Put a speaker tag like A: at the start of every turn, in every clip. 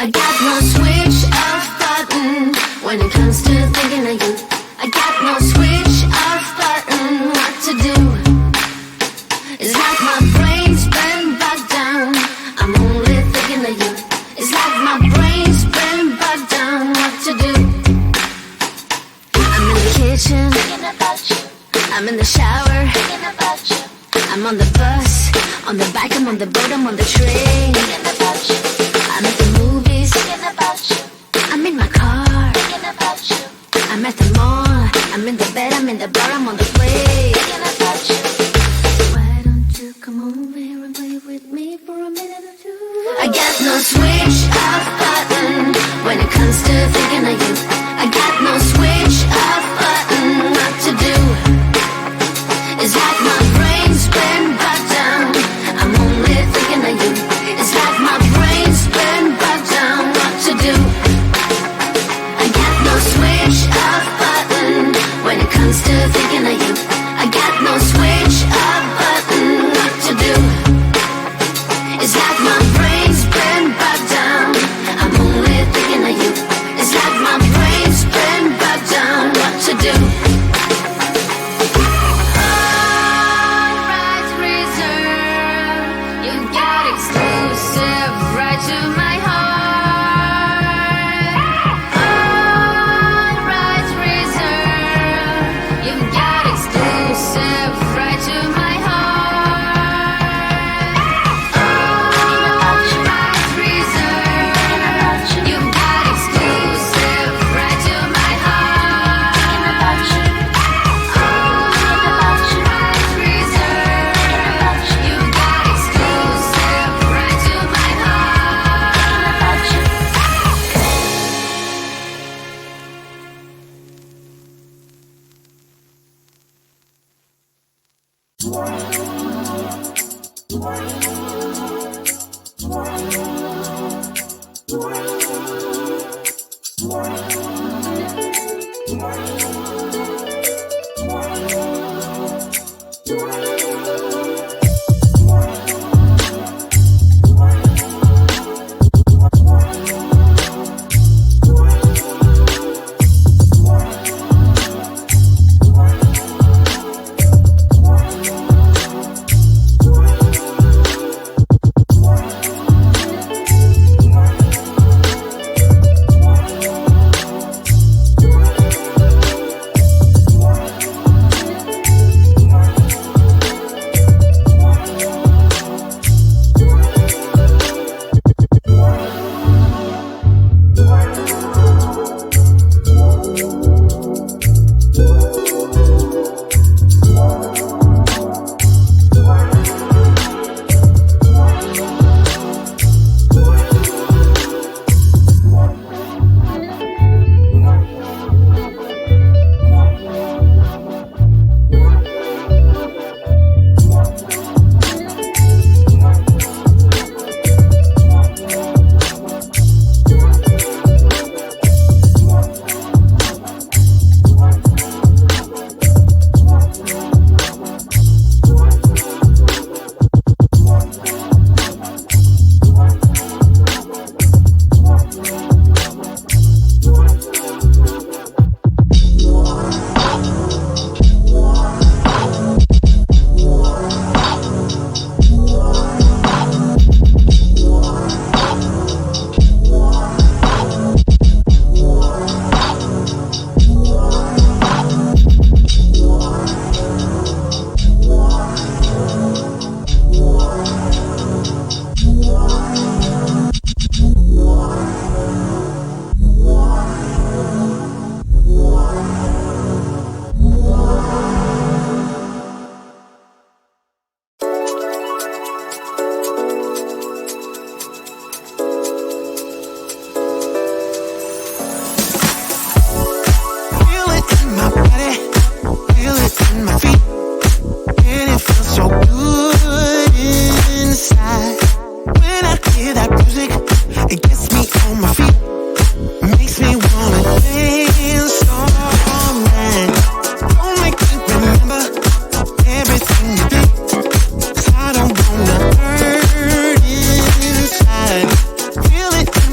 A: I got no switch off button when it comes to thinking of you. I got no switch off button. What to do? It's like my brain's been bogged down. I'm only thinking of you. It's like my brain's been bogged down. What to do? I'm in the kitchen thinking about you. I'm in the shower thinking about you. I'm on the bus, on the bike, I'm on the boat, I'm on the train thinking about you. I'm at the movies thinking about you. I'm in my car thinking about you. I'm at the mall, I'm in the bed, I'm in the bar, I'm on the way thinking about you. Why don't you come over here and play with me for a minute or two? I got no switch off button when it comes to thinking of you. I got no switch off button. What to do? It's like my brain's been bogged down. I'm only thinking of you. It's like my brain's been bogged down. What to do? I got no switch off button when it comes to thinking of you. I got no switch off button. What to do? It's like my brain's been bogged down. I'm only thinking of you. It's like my brain's been bogged down. What to do?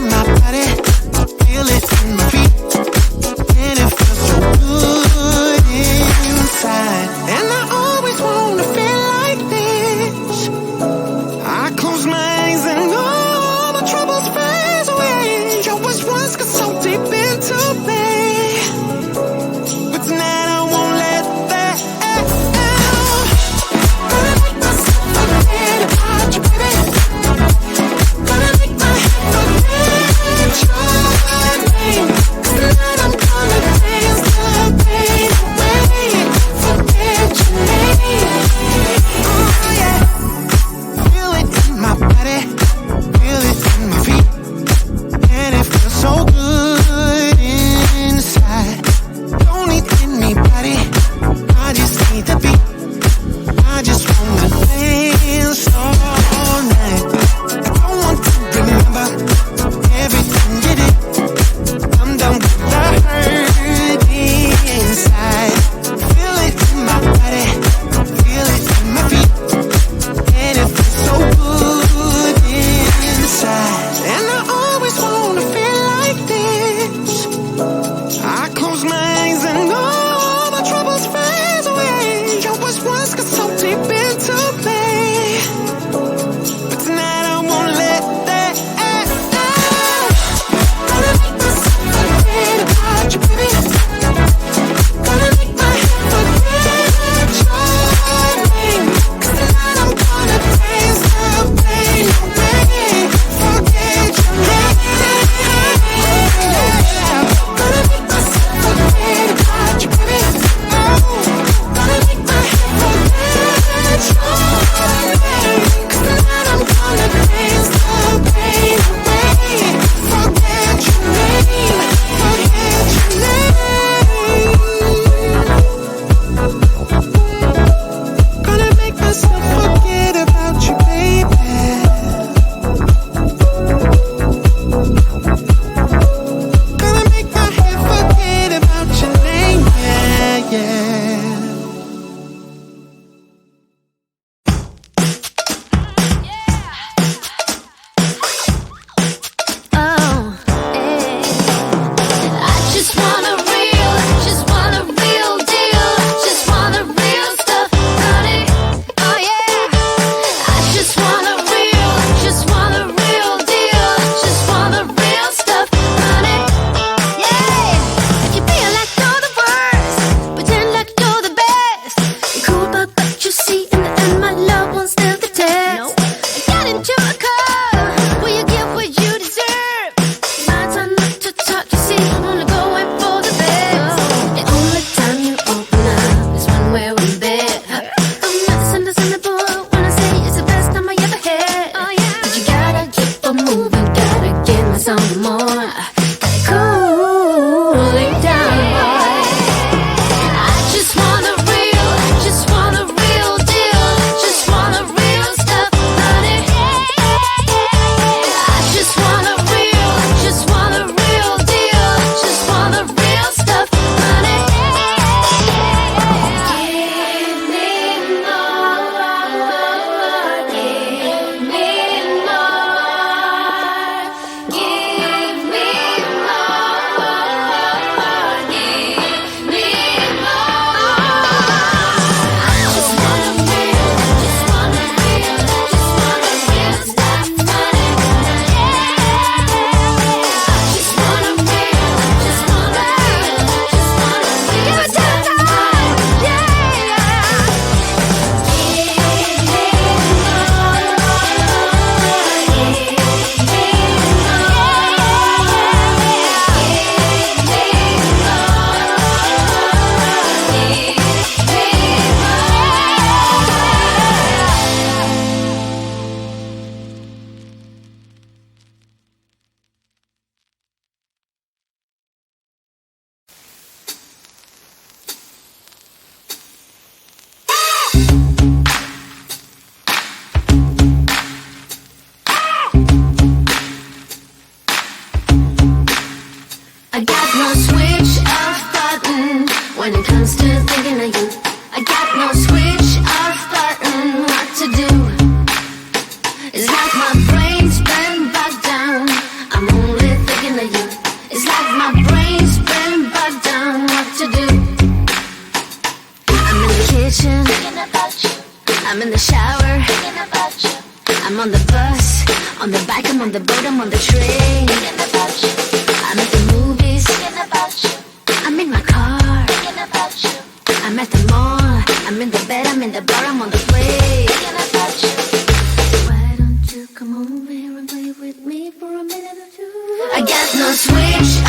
B: My
A: cooling down. I just want a real deal, just want a real stuff, honey. I just want a real deal, just want the real stuff, honey. Give me more, give me more, give me more, give me more. I just want a real stuff, honey. Just want a real, give it to the time, yeah. I got no switch off button when it comes to thinking of you. I got no switch off button what to do. It's like my brain's been bogged down. I'm only thinking of you. It's like my brain's been bogged down what to do. I'm in the kitchen thinking about you. I'm in the shower thinking about you. I'm on the bus, on the bike, I'm on the boat, I'm on the train thinking about you. I'm at the movies thinking about you. I'm in my car thinking about you. I'm at the mall, I'm in the bed, I'm in the bar, I'm on the plane thinking about you. Why don't you come over here and play with me for a minute or two? I got no switch